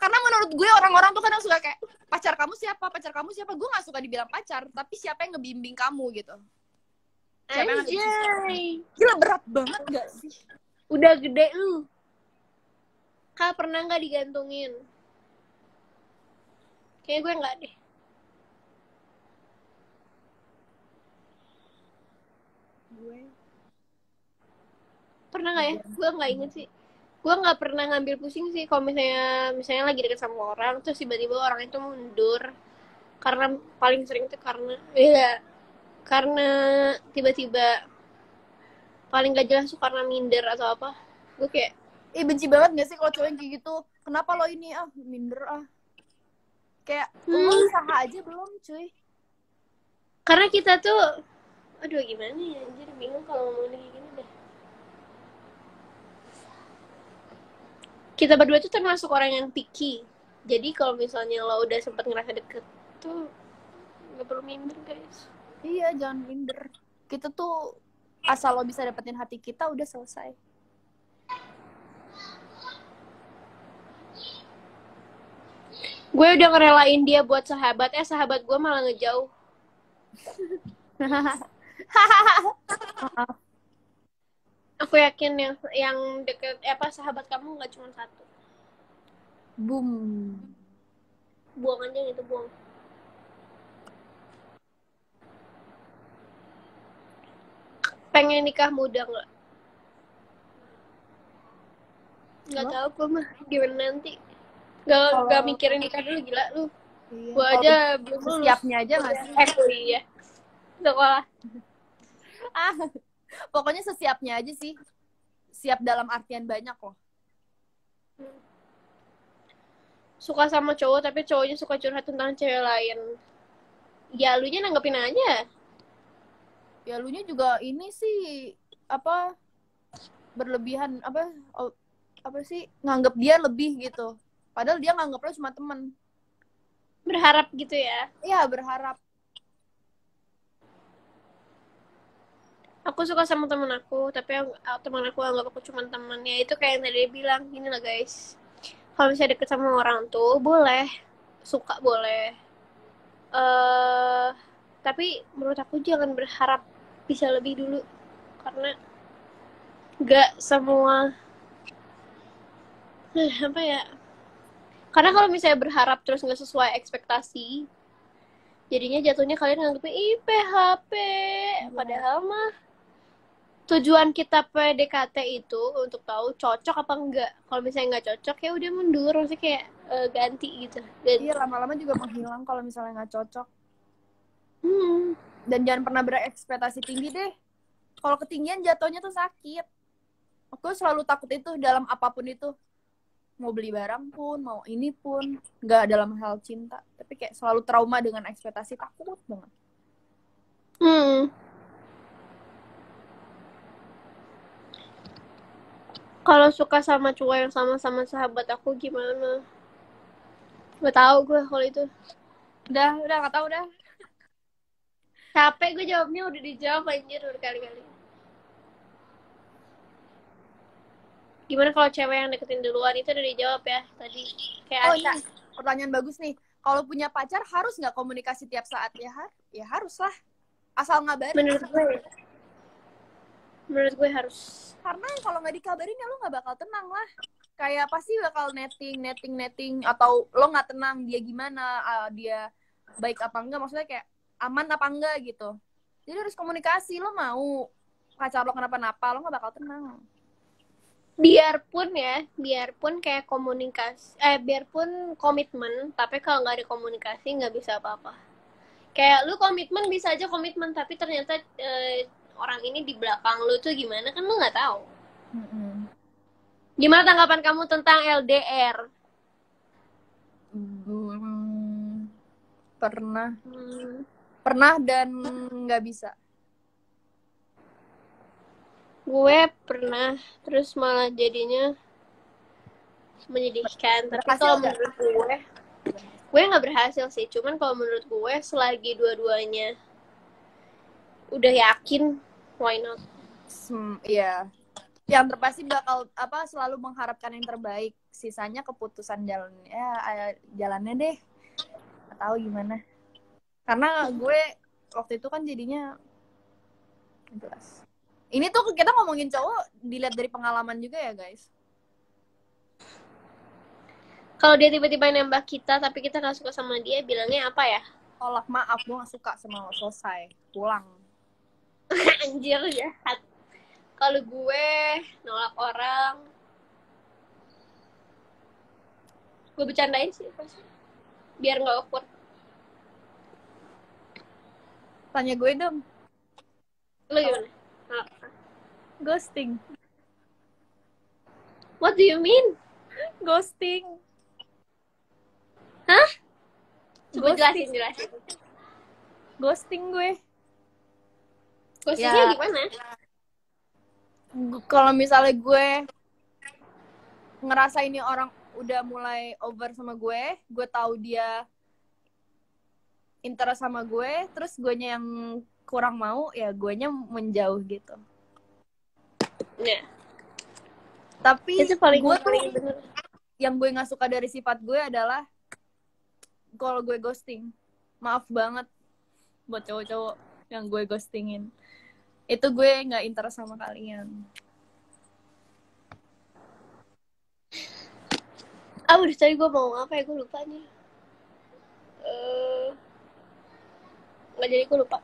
Karena menurut gue orang-orang tuh kadang suka kayak, pacar kamu siapa? Gue gak suka dibilang pacar, tapi siapa yang ngebimbing kamu gitu. Siapa yang ada di sisi kamu. Anjay. Gila, berat banget gak sih? Udah gede lu. Kak, pernah gak digantungin? Kayaknya gue gak deh. Gue Pernah gak ya? Gue gak inget sih. Gue gak pernah ngambil pusing sih kalau misalnya lagi deket sama orang, terus tiba-tiba orang itu mundur. Karena paling sering tuh karena tiba-tiba paling gak jelas tuh karena minder atau apa. Gue kayak benci banget gak sih kalau cowok yang kayak gitu? Kenapa lo ini minder kayak lo usaha aja belum cuy? Karena kita tuh aduh gimana ya, anjir bingung kalau ngomongin kayak gini deh. Kita berdua tuh termasuk orang yang picky. Jadi kalau misalnya lo udah sempat ngerasa deket tuh gak perlu minder guys. Iya, jangan minder. Kita tuh asal lo bisa dapetin hati kita udah selesai. Gue udah ngerelain dia buat sahabat, sahabat gue malah ngejauh. Aku yakin yang deket sahabat kamu nggak cuma satu. Boom. Buang aja gitu, buang. Pengen nikah muda nggak? Nggak tahu gue mah gimana nanti. Gak mikirin nikah dulu, gila lu. Iya. Gue aja belum lulus. Siapnya aja nggak sih? Kuliah. Sekolah. Pokoknya sesiapnya aja sih. Siap dalam artian banyak loh. Suka sama cowok tapi cowoknya suka curhat tentang cewek lain. Ya lu nya nanggepin aja. Ya lu nya juga ini sih berlebihan apa sih nganggep dia lebih gitu. Padahal dia nganggep lo cuma teman. Berharap gitu ya? Iya, berharap. Aku suka sama teman aku, tapi teman aku anggap aku cuma temannya. Itu kayak yang tadi dia bilang, gini lah guys. Kalau misalnya deket sama orang tuh, boleh. Suka boleh. Tapi menurut aku jangan berharap bisa lebih dulu. Karena gak semua... apa ya? Karena kalau misalnya berharap terus gak sesuai ekspektasi, jadinya jatuhnya kalian nganggepnya, ih PHP. Padahal mah tujuan kita PDKT itu untuk tahu cocok apa enggak. Kalau misalnya nggak cocok ya udah mundur, maksudnya kayak ganti gitu. Ganti. Iya, lama-lama juga menghilang kalau misalnya nggak cocok. Dan jangan pernah berekspektasi tinggi deh. Kalau ketinggian jatuhnya tuh sakit. Aku selalu takut itu dalam apapun itu. Mau beli barang pun, mau ini pun, nggak dalam hal cinta. Tapi kayak selalu trauma dengan ekspektasi, takut banget. Kalau suka sama cowok yang sama-sama sahabat aku gimana? Gak tahu gue kalau itu. Udah gak tahu dah. Capek gue jawabnya, udah dijawab anjir berkali-kali. Gimana kalau cewek yang deketin duluan? Itu udah dijawab ya tadi. Kayak iya. Pertanyaan bagus nih. Kalau punya pacar harus nggak komunikasi tiap saat? Ya harus lah. Asal ngabarin. Menurut gue harus. Karena kalau nggak dikabarin ya lo nggak bakal tenang lah. Kayak pasti bakal netting atau lo nggak tenang dia gimana, dia baik apa enggak, maksudnya kayak aman apa enggak gitu. Jadi harus komunikasi. Lo mau pacar lo kenapa-napa, lo nggak bakal tenang. Biarpun kayak komunikasi, biarpun komitmen, tapi kalau nggak ada komunikasi nggak bisa apa-apa. Kayak lu komitmen bisa aja komitmen, tapi ternyata orang ini di belakang lu tuh gimana kan lu nggak tahu. Gimana tanggapan kamu tentang LDR? Pernah dan nggak bisa. Gue pernah, terus malah jadinya menyedihkan. Tapi kalau menurut gue nggak berhasil sih. Cuman kalau menurut gue selagi dua-duanya udah yakin, why not? Iya. yang terpasti bakal selalu mengharapkan yang terbaik, sisanya keputusan jalannya deh, nggak tahu gimana, karena gue waktu itu kan jadinya jelas. Ini tuh kita ngomongin cowok dilihat dari pengalaman juga ya guys. Kalau dia tiba-tiba nembak kita tapi kita nggak suka sama dia, bilangnya apa ya? Tolak, maaf gue nggak suka sama lo, selesai, pulang. Anjir jahat. Kalau gue nolak orang, gue bercandain sih pasti, biar nggak awkward. Tanya gue dong. Lo gimana? Ghosting. What do you mean? Ghosting. Hah? Coba Ghosting. jelasin. Ghosting gue. Ghostingnya gimana? Kalau misalnya gue ngerasa ini orang udah mulai over sama gue tahu dia interest sama gue, terus guenya yang kurang mau, ya guenya menjauh gitu. Nah, tapi itu paling gue tuh bener. Yang gue nggak suka dari sifat gue adalah kalau gue ghosting. Maaf banget buat cowok-cowok yang gue ghostingin. Itu gue nggak interest sama kalian. Udah tadi gue mau apa ya, gue lupa nih. Nggak, jadi gue lupa.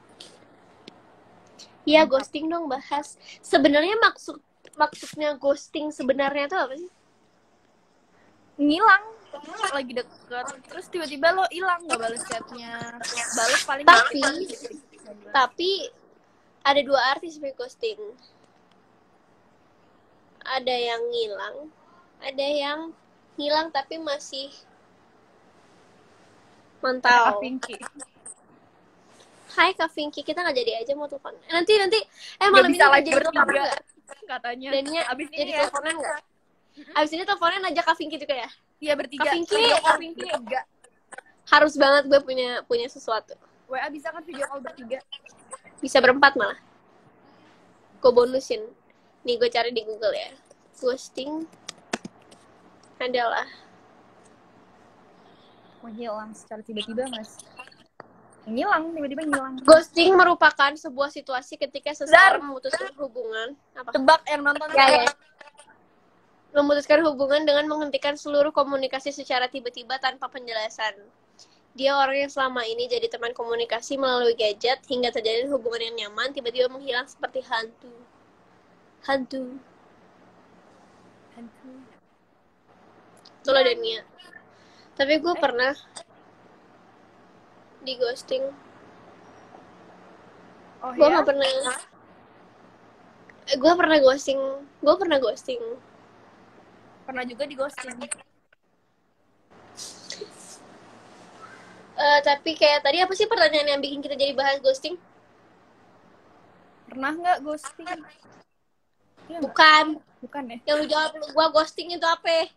Iya, ghosting dong, bahas. Sebenarnya maksudnya ghosting sebenarnya itu apa sih? Ngilang, lagi deket, terus tiba-tiba lo hilang, nggak balas chatnya, balas paling. Tapi ada dua arti sebenarnya ghosting. Ada yang ngilang, ada yang hilang tapi masih mantau. Hai Kak Vinky, kita nggak jadi aja mau telepon. Nanti malam ini nggak jadi telepon nggak? Katanya. Dania abis jadi teleponan nggak? Abis ini teleponan aja Kak Vinky juga ya? Iya, bertiga. Kak Vinky. Harus banget gue punya sesuatu. WA bisa kan video call bertiga? Bisa berempat malah. Gue bonusin. Nih gue cari di Google ya. Ghosting adalah menghilang secara tiba-tiba, Mas. Tiba-tiba ngilang. Ghosting merupakan sebuah situasi ketika seseorang memutuskan hubungan. Apa? Tebak yang nonton. Ya. Memutuskan hubungan dengan menghentikan seluruh komunikasi secara tiba-tiba tanpa penjelasan. Dia orang yang selama ini jadi teman komunikasi melalui gadget hingga terjadi hubungan yang nyaman, tiba-tiba menghilang seperti hantu. Itulah Dania. Tapi gue pernah di ghosting. Oh, gue nggak pernah. Gue pernah ghosting. Pernah juga di ghosting. Tapi kayak tadi apa sih pertanyaan yang bikin kita jadi bahas ghosting? Pernah nggak ghosting? Ya, bukan ya? Yang lu jawab, gue ghosting itu apa?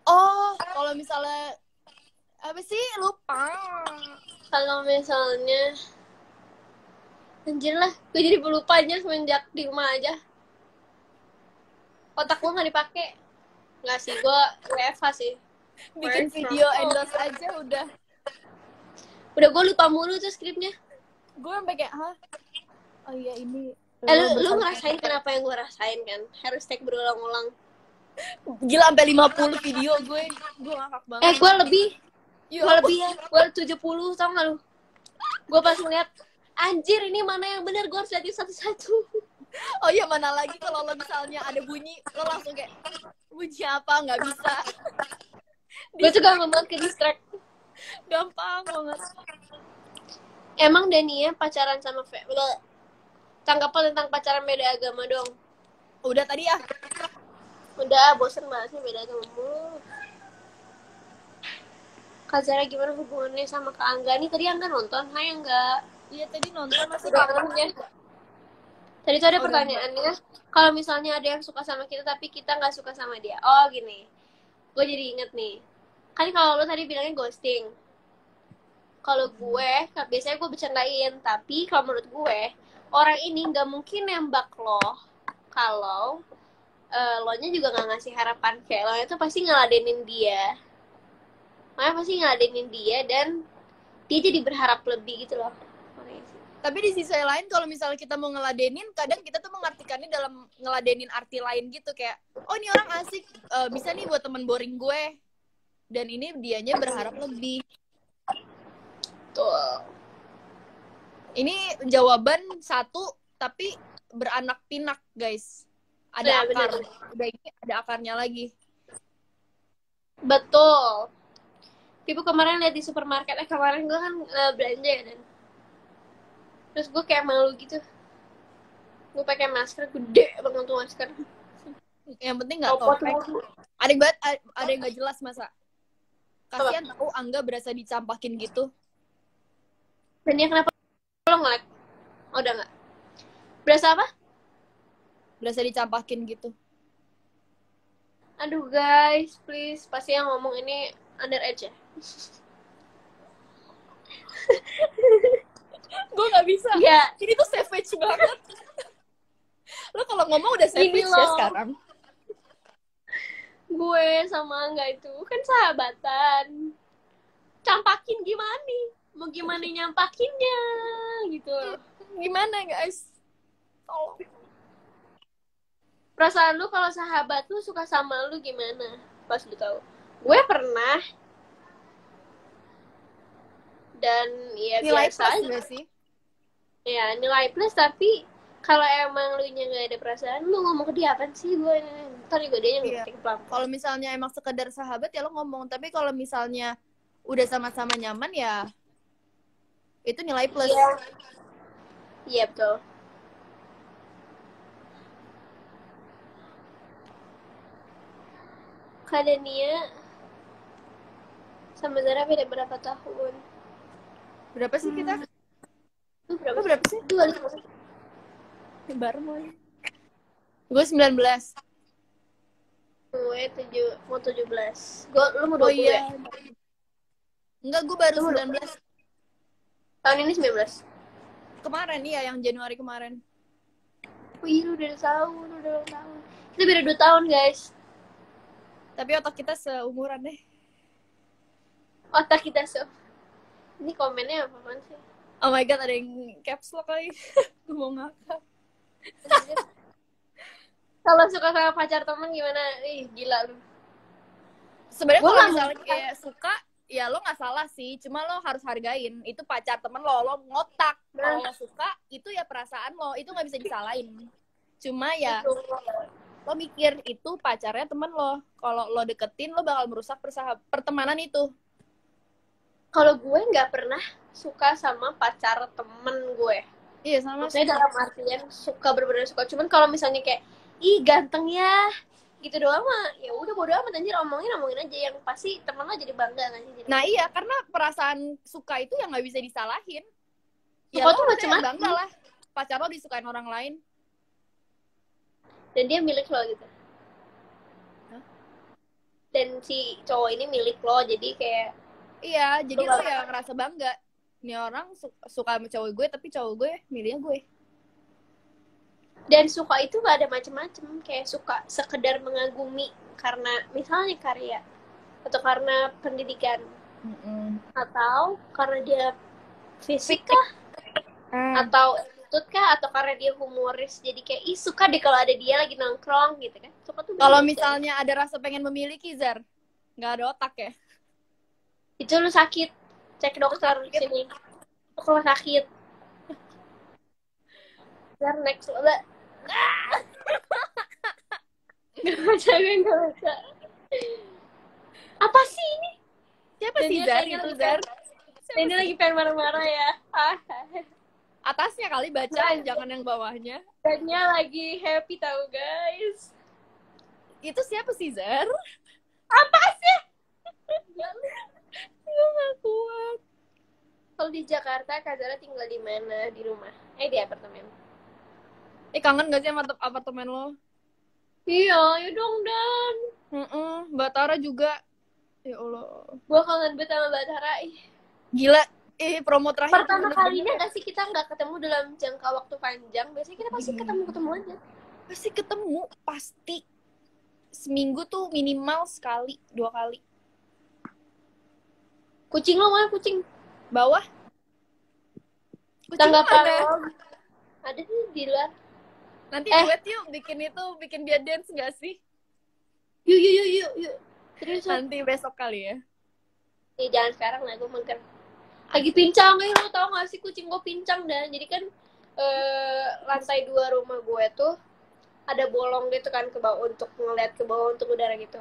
Oh, kalau misalnya apa sih, lupa. Kalau misalnya anjir lah, gue jadi pelupa aja semenjak di rumah aja. Otak gue nggak dipakai. Nggak sih, gue WFH sih. Bikin video endorse aja udah gue lupa mulu tuh skripnya. Gue sampai kayak oh iya ini. Lu ngerasain kan apa yang gue rasain kan? Harus take berulang-ulang. Gila, sampai 50 video gue ngakak banget. Gue lebih ya. Gue 70, tau gak lu? Gue pas ngeliat, anjir ini mana yang benar, gue harus liatin satu-satu. Oh iya, mana lagi kalau lo misalnya ada bunyi, lo langsung kayak, bunyi apa, nggak bisa. Gue tuh gampang banget ke distract. Gampang banget. Emang Dania pacaran sama tanggapan tentang pacaran beda agama dong. Udah tadi ya? Udah, bosen bahasnya beda agama mulu. Kak Zara gimana hubungannya sama Kak Angga? Nih tadi Angga nonton, hai Angga. Iya tadi nonton, masih kangen. Tadi tuh ada pertanyaannya, kalau misalnya ada yang suka sama kita tapi kita nggak suka sama dia. Oh gini, gue jadi inget nih. Kan kalau lo tadi bilangnya ghosting. Kalau gue, biasanya gue bercandain. Tapi kalau menurut gue, orang ini nggak mungkin nembak lo kalau lo nya juga nggak ngasih harapan, kayak lo nya tuh pasti ngeladenin dia, dan dia jadi berharap lebih gitu loh. Tapi di sisi lain kalau misalnya kita mau ngeladenin, kadang kita tuh mengartikannya dalam ngeladenin arti lain gitu, kayak oh ini orang asik, bisa nih buat temen boring gue, dan ini dianya berharap lebih. Tuh. Ini jawaban satu tapi beranak pinak guys, ada akar. Udah ini ada akarnya lagi. Betul. Ibu kemarin lihat di supermarket, kemarin gue kan belanja ya, dan terus gue kayak malu gitu, gue pakai masker gede banget tuh masker. Yang penting nggak topeng. Ada yang nggak jelas masa. Kasian tahu Angga berasa dicampakin gitu. Dan dia kenapa lo nge-lag? Oh, udah nggak? Berasa apa? Berasa dicampakin gitu. Aduh guys, please, pasti yang ngomong ini underage ya. Gue nggak bisa. Ya. Ini tuh savage banget. Lo kalau ngomong udah savage ya sekarang. Gue sama Angga itu kan sahabatan. Campakin gimana nih? Mau gimana nyampakinnya gitu. Gimana guys? Tolong. Perasaan lu kalau sahabat lu suka sama lu gimana pas lu tahu? Gue pernah. Dan ya nilai biasa plus aja gak sih? Ya nilai plus, tapi kalau emang lu nya nggak ada perasaan, lu ngomong ke dia apa sih? Gue ntar juga dia yang ngerti pelan. Kalau misalnya emang sekedar sahabat ya lo ngomong, tapi kalau misalnya udah sama-sama nyaman ya itu nilai plus. Iya betul. Kak Dania sama Zara beda berapa tahun? Berapa sih kita? Lu berapa sih? 2 bareng lagi. Gue 19. Gue mau 17. Lu mau 20 ya? Enggak, gue baru 19. Tahun ini 19? Kemarin, iya, yang Januari kemarin. Oh iya, udah tahun. Kita beda 2 tahun, guys. Tapi otak kita seumuran deh. Ini komennya apaan sih? Oh my god, ada yang caps lock lagi. Gue mau ngakak. Kalau suka sama pacar temen gimana? Ih, gila lu. Sebenarnya kalau misalnya kayak suka, ya lo nggak salah sih. Cuma lo harus hargain. Itu pacar temen lo ngotak. Kalau lo suka, itu ya perasaan lo. Itu nggak bisa disalahin. Cuma ya, lo mikir itu pacarnya temen lo. Kalau lo deketin, lo bakal merusak pertemanan itu. Kalau gue nggak pernah suka sama pacar temen gue. Iya, sama. Maksudnya dalam artian suka, bener-bener suka. Cuman kalau misalnya kayak, ih ganteng ya, gitu doang mah, ya udah bodo amat anjir, omongin aja. Yang pasti temen lo jadi bangga kan. Nah iya, karena perasaan suka itu yang nggak bisa disalahin. Suka ya tuh macam-macam. Bangga lah, pacar lo disukain orang lain. Dan dia milik lo gitu. Hah? Dan si cowok ini milik lo, jadi kayak iya, jadi lo ya ngerasa bangga. Ini orang suka sama cowok gue, tapi cowok gue milihnya gue. Dan suka itu gak ada macem-macem. Kayak suka sekedar mengagumi karena misalnya karya, atau karena pendidikan, atau karena dia fisik kah, atau attitude kah, atau karena dia humoris. Jadi kayak, ih suka deh kalau ada dia lagi nongkrong gitu kan. Kalau misalnya ada rasa pengen memiliki, Zar, gak ada otak ya? Itu lu sakit, cek dokter di sini. Kalau sakit, Zar next lo. Gak baca. Apa sih ini? Siapa sih Zar itu, Zar? Ini lagi pengen marah-marah ya. Atasnya kali baca, jangan yang bawahnya. Dannya lagi happy tau guys. Itu siapa sih, Zar? Apa sih? Gue gak kuat. Kalau di Jakarta, Kak Zara tinggal di mana? Di rumah? Di apartemen. Kangen gak sih sama apartemen lo? Iya, ya dong Dan. Mbak Tara juga. Ya Allah. Gue kangen banget sama Mbak Tara. Gila. Promo terakhir. Pertama kalinya gak sih kita gak ketemu dalam jangka waktu panjang? Biasanya kita pasti ketemu aja. Pasti ketemu, pasti. seminggu tuh minimal sekali 2 kali. Kucing lo mana kucing? Bawah. Kucing Tanggapan mana? lo? Ada sih di luar. Nanti duet yuk bikin dia dance gak sih? Yuk. Serius. Nanti besok kali ya. Jangan sekarang lah, gue mager. Lagi pincang, lo tau gak sih kucing gue pincang dan jadi kan lantai 2 rumah gue tuh ada bolong gitu kan ke bawah untuk ngeliat ke bawah untuk udara gitu.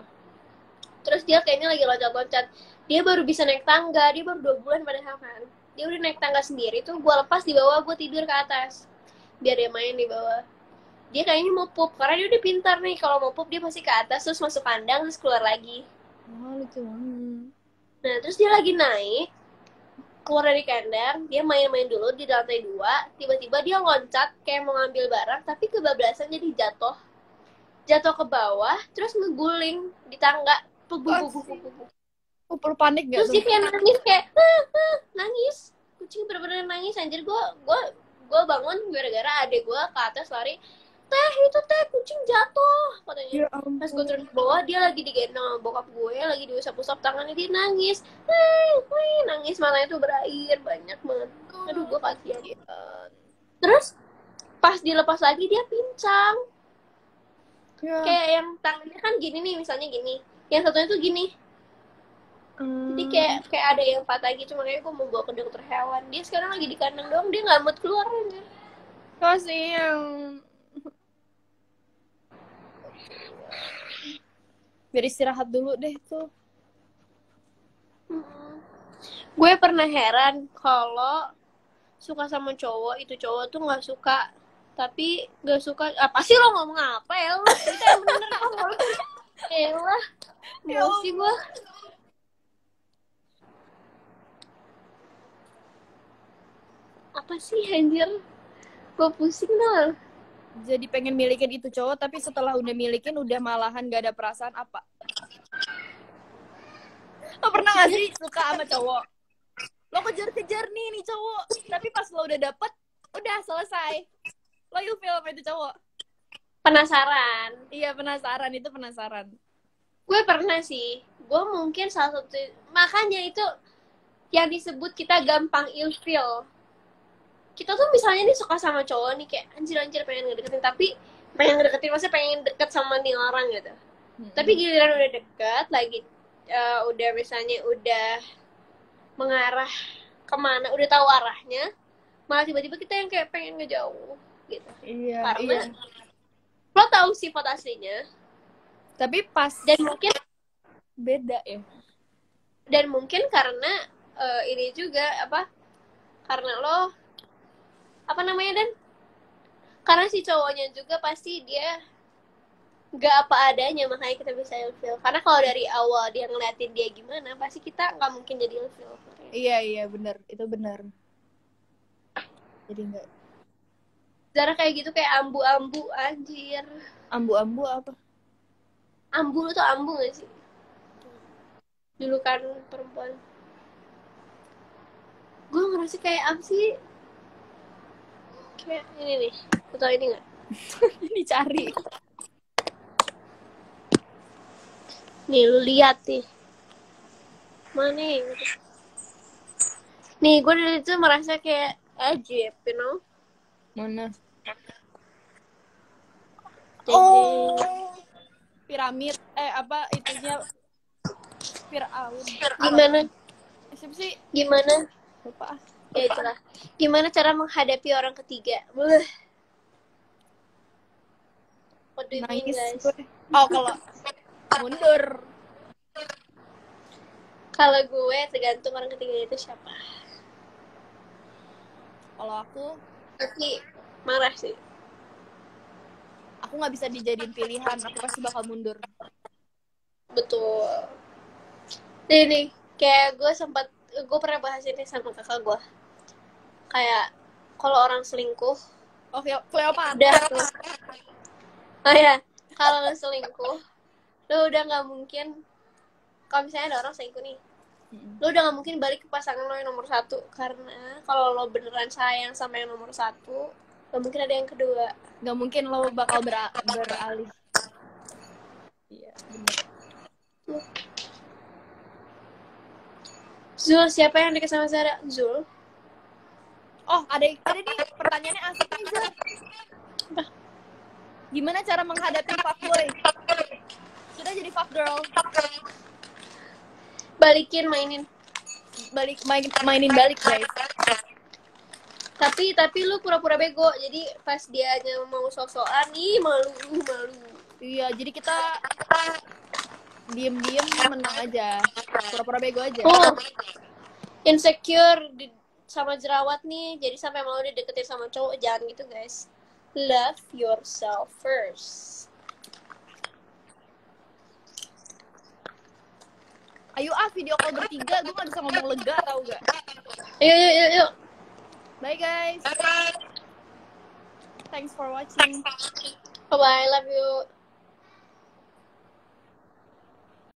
Terus dia kayaknya lagi loncat-loncat. Dia baru bisa naik tangga, dia baru 2 bulan padahal kan. Dia udah naik tangga sendiri tuh, gue lepas di bawah, gue tidur ke atas. Biar dia main di bawah. Dia kayaknya mau pup, karena dia udah pintar nih. Kalau mau pup dia pasti ke atas, terus masuk kandang, terus keluar lagi. Oh, lucu banget. Nah, terus dia lagi naik, keluar dari kandang, dia main-main dulu di lantai 2, tiba-tiba dia loncat kayak mau ngambil barang, tapi kebablasan jadi jatuh ke bawah, terus ngeguling di tangga, Perlu panik gak terus tuh? dia kayak nangis nangis, kucing bener-bener nangis anjir. Gue bangun gara-gara adek gue ke atas lari, itu kucing jatuh katanya. Ya ampun. Pas gue turun ke bawah, dia lagi digendong sama bokap gue, lagi diusap-usap tangannya, dia nangis, nangis, matanya tuh berair banyak banget. Aduh, gue kasihan. Terus pas dilepas lagi dia pincang. Kayak yang tangannya kan gini nih, misalnya gini, yang satunya tuh gini. Jadi kayak ada yang patah gitu, makanya gue mau bawa ke dokter hewan. Dia sekarang lagi di kandang doang, dia nggak mood keluar anjir. Kasihan. Biar istirahat dulu deh tuh. Gue pernah heran kalau suka sama cowok, itu cowok tuh nggak suka, tapi nggak suka. Apa sih lo ngomong apa ya? Lo cerita yang bener kalau elah, emosi gue. Apa sih anjir? Gue pusing dong. Jadi pengen milikin itu cowok, tapi setelah udah milikin udah malahan gak ada perasaan apa? Lo pernah gak sih suka sama cowok? Lo kejar-kejar nih cowok, tapi pas lo udah dapet, udah selesai. Lo ilfil sama itu cowok. Penasaran. Iya, penasaran, itu penasaran. Gue pernah sih. Gue mungkin salah satu, makanya itu yang disebut kita gampang ilfil. Kita tuh misalnya nih suka sama cowok nih, kayak anjir pengen ngedeketin, tapi pengen ngedeketin maksudnya pengen deket sama nih orang gitu. Tapi giliran udah deket lagi, udah misalnya udah mengarah kemana, udah tahu arahnya, malah tiba-tiba kita yang kayak pengen ngejauh gitu. Iya. Karena lo tahu sifat aslinya, tapi pas dan mungkin beda ya. Dan mungkin karena ini juga karena lo dan karena si cowoknya juga pasti dia nggak apa adanya, makanya kita bisa ilfil. Karena kalau dari awal dia ngeliatin dia gimana, pasti kita nggak mungkin jadi ilfil. Iya benar, itu benar. Jadi nggak. Cara kayak gitu kayak ambu-ambu anjir. Ambu-ambu apa? Ambu tuh ambu nggak sih? Julukan perempuan. Gue ngerasa kayak apa sih? Kayak ini nih, foto ini nggak? Ini cari. Nih lu lihat nih. Mana nih? Nih gue dari itu merasa kayak ajib, you know? Mana? Oh, piramid. Apa itunya? Firaun. Gimana? Siapa sih? Gimana? Lupa. Ya itulah. Gimana cara menghadapi orang ketiga? What do you mean, guys? Oh, kalau mundur. Kalau gue tergantung orang ketiga itu siapa. Kalau aku tapi marah sih. Aku nggak bisa dijadiin pilihan. Aku pasti bakal mundur. Betul. Nih, kayak gue pernah bahas ini sama kakak gue. Kayak kalau orang selingkuh, Cleopatra. udah tuh. Oh ya, kalau lo selingkuh, lo udah nggak mungkin. Kalau misalnya ada orang selingkuh nih, lo udah nggak mungkin balik ke pasangan lo yang nomor 1, karena kalau lo beneran sayang sama yang nomor 1, nggak mungkin ada yang kedua. Nggak mungkin lo bakal beralih. Iya, bener. Zul, siapa yang deket sama Zara? Zul? Oh, ada nih pertanyaannya asik nih, Zul. Gimana cara menghadapi fuckboy? Kita jadi fuck girl. Balikin, mainin Mainin balik, guys. Tapi lu pura-pura bego, jadi pas dia mau sok-sokan, ih malu. Iya, jadi kita diem-diem menang aja, pura-pura bego aja. Oh, insecure sama jerawat nih, jadi sampai mau dideketin sama cowok, jangan gitu guys. Love yourself first. Ayo video call bertiga, gue gak bisa ngomong lega tau gak? Yuk. Bye guys. Thanks for watching. Bye-bye, love you.